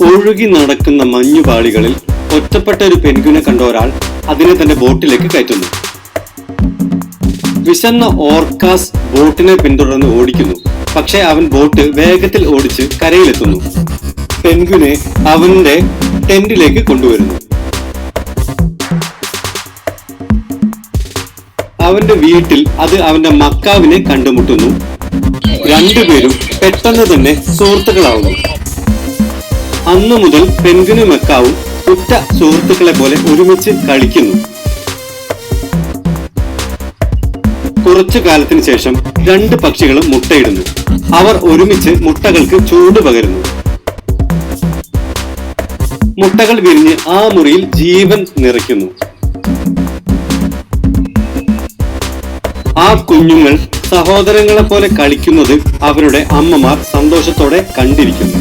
ഒഴുകി നടക്കുന്ന മഞ്ഞുപാളികളിൽ ഒറ്റപ്പെട്ട ഒരു പെൻഗ്വിനെ കണ്ട ഒരാൾ അതിനെ തന്റെ ബോട്ടിലേക്ക് കയറ്റുന്നു. വിശന്ന ഓർക്കാസ് ബോട്ടിനെ പിന്തുടർന്ന് ഓടിക്കുന്നു. പക്ഷെ അവൻ ബോട്ട് വേഗത്തിൽ ഓടിച്ച് കരയിലെത്തുന്നു. പെൻഗ്വിനെ അവന്റെ ടെന്റിലേക്ക് കൊണ്ടുവരുന്നു. അവന്റെ വീട്ടിൽ അത് അവന്റെ മക്കാവിനെ കണ്ടുമുട്ടുന്നു. രണ്ടുപേരും പെട്ടെന്ന് തന്നെ സുഹൃത്തുക്കളാവുന്നു. അന്നു മുതൽ പെൻഗ്വിനും മക്കാവും ഉറ്റ സുഹൃത്തുക്കളെ പോലെ ഒരുമിച്ച് കളിക്കുന്നു. കുറച്ചു കാലത്തിന് ശേഷം രണ്ട് പക്ഷികളും മുട്ടയിടുന്നു. അവർ ഒരുമിച്ച് മുട്ടകൾക്ക് ചൂട് പകരുന്നു. മുട്ടകൾ വിരിഞ്ഞ് ആ മുറിയിൽ ജീവൻ നിറയ്ക്കുന്നു. ആ കുഞ്ഞുങ്ങൾ സഹോദരങ്ങളെ പോലെ കളിക്കുന്നത് അവരുടെ അമ്മമാർ സന്തോഷത്തോടെ കണ്ടിരിക്കുന്നു.